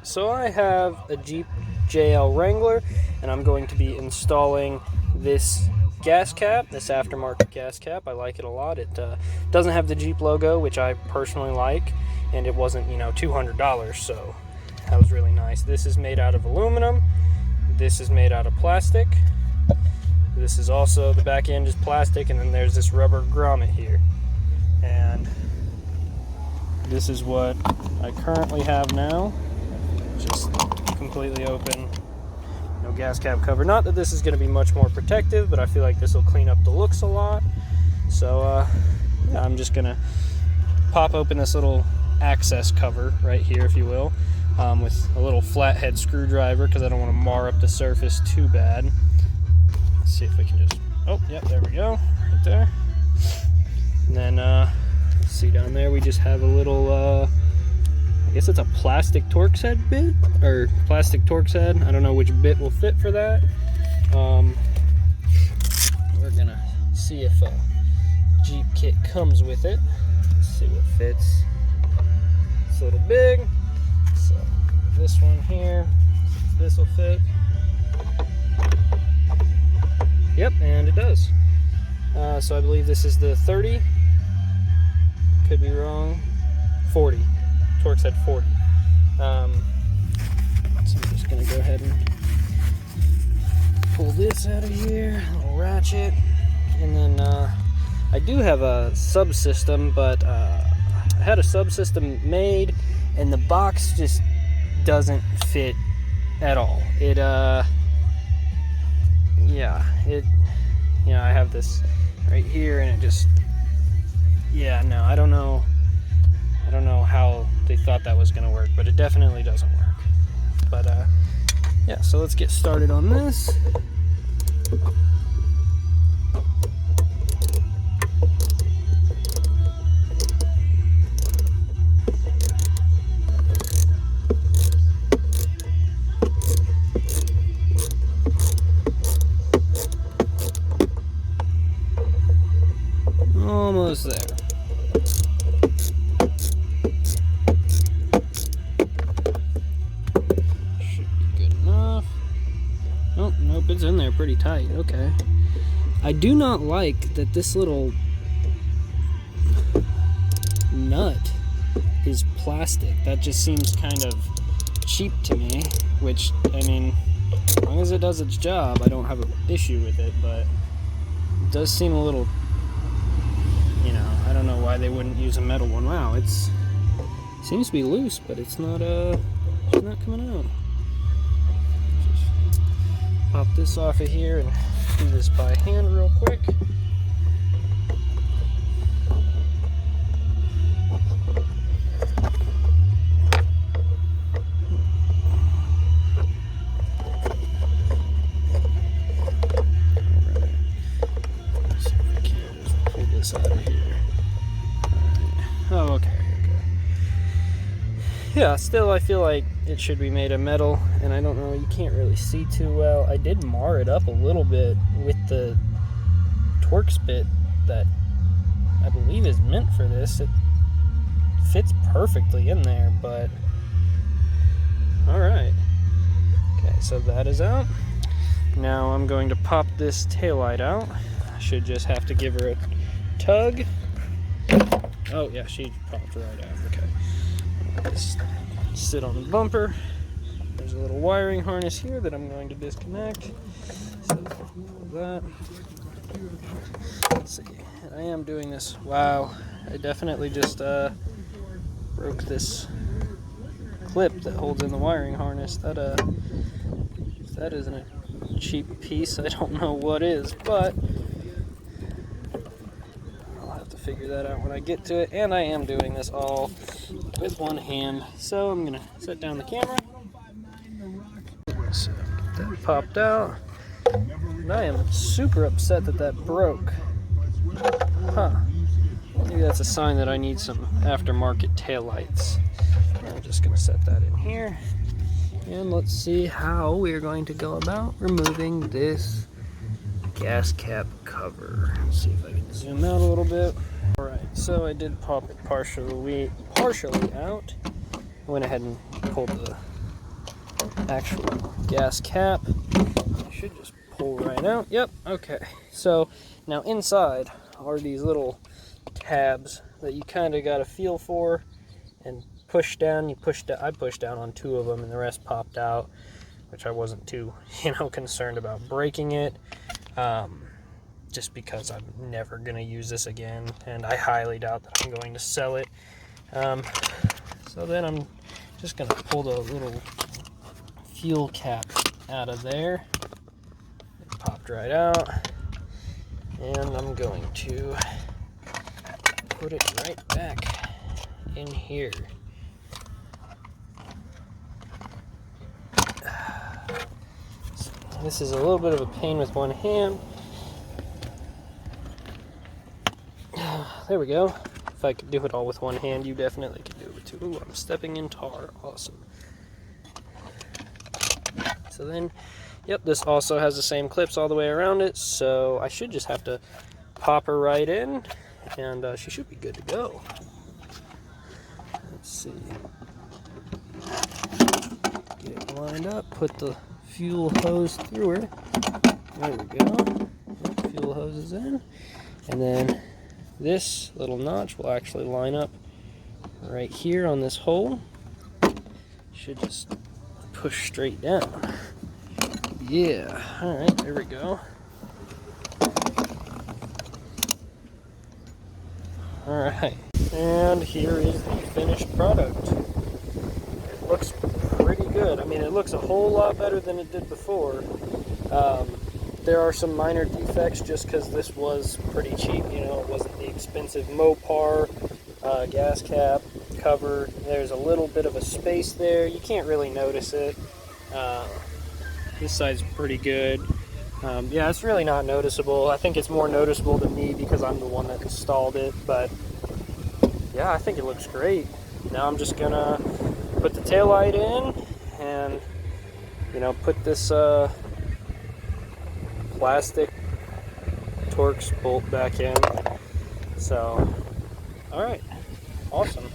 So I have a Jeep JL Wrangler, and I'm going to be installing this gas cap, this aftermarket gas cap. I like it a lot. It doesn't have the Jeep logo, which I personally like, and it wasn't, $200, so that was really nice. This is made out of aluminum. This is made out of plastic. This is also, the back end is plastic, and then there's this rubber grommet here. And this is what I currently have now. Just completely open, no gas cap cover. Not that this is going to be much more protective, but I feel like this will clean up the looks a lot. So yeah, I'm just going to pop open this little access cover right here, if you will, with a little flathead screwdriver because I don't want to mar up the surface too bad. Let's see if we can just, oh, yep, there we go, right there. And then, let's see, down there we just have a little, I guess it's a plastic Torx head bit, or plastic Torx head. I don't know which bit will fit for that. We're gonna see if a Jeep kit comes with it. Let's see what fits. It's a little big, so this one here, this will fit. Yep, and it does. So I believe this is the 30. Could be wrong. 40. Torx head 40. So I'm just going to go ahead and pull this out of here, a little ratchet, and then I do have a subsystem, but I had a subsystem made, and the box just doesn't fit at all. It I have this right here, and it just, no, I don't know how they thought that was going to work, but it definitely doesn't work. But yeah, so let's get started on this. Almost there. Nope, it's in there pretty tight. Okay. I do not like that this little nut is plastic. That just seems kind of cheap to me, which, I mean, as long as it does its job, I don't have an issue with it, but it does seem a little, I don't know why they wouldn't use a metal one. Wow, it seems to be loose, but it's not coming out. Pop this off of here and do this by hand real quick. Let's see if we can just pull this out of here. Oh, okay. Yeah, still I feel like it should be made of metal, and I don't know, you can't really see too well. I did mar it up a little bit with the Torx bit that I believe is meant for this. It fits perfectly in there, but alright. Okay, so that is out. Now I'm going to pop this taillight out. I should just have to give her a tug. Oh yeah, she popped right out. Okay. Just sit on the bumper. There's a little wiring harness here that I'm going to disconnect. So that. Let's see. I am doing this. Wow, I definitely just broke this clip that holds in the wiring harness. That if that isn't a cheap piece, I don't know what is, but figure that out when I get to it. And I am doing this all with one hand, so I'm gonna set down the camera. So get that popped out, and I am super upset that broke. Maybe that's a sign that I need some aftermarket taillights. I'm just gonna set that in here, and let's see how we're going to go about removing this gas cap cover. Let's see if I can zoom out a little bit. Alright, so I did pop it partially out, went ahead and pulled the actual gas cap. It should just pull right out. Yep, okay. So now inside are these little tabs that you kind of got a feel for and push down. I pushed down on 2 of them and the rest popped out, which I wasn't too, concerned about breaking it. Just because I'm never going to use this again, and I highly doubt that I'm going to sell it. So then I'm just going to pull the little fuel cap out of there. It popped right out. And I'm going to put it right back in here. So this is a little bit of a pain with one hand. There we go. If I could do it all with one hand, you definitely could do it with 2. Ooh, I'm stepping in tar. Awesome. So then, yep, this also has the same clips all the way around it, so I should just have to pop her right in, and she should be good to go. Let's see. Get it lined up, put the fuel hose through her. There we go. Yep, fuel hose is in. And then this little notch will actually line up right here on this hole. Should just push straight down. Yeah, alright, there we go. Alright, and here is the finished product. It looks pretty good. I mean, it looks a whole lot better than it did before. There are some minor defects just because this was pretty cheap, it wasn't the expensive Mopar gas cap cover. There's a little bit of a space there. You can't really notice it. This side's pretty good. Yeah, it's really not noticeable. I think it's more noticeable to me because I'm the one that installed it, but yeah, I think it looks great. Now I'm just gonna put the taillight in and, put this plastic Torx bolt back in. So, alright, awesome.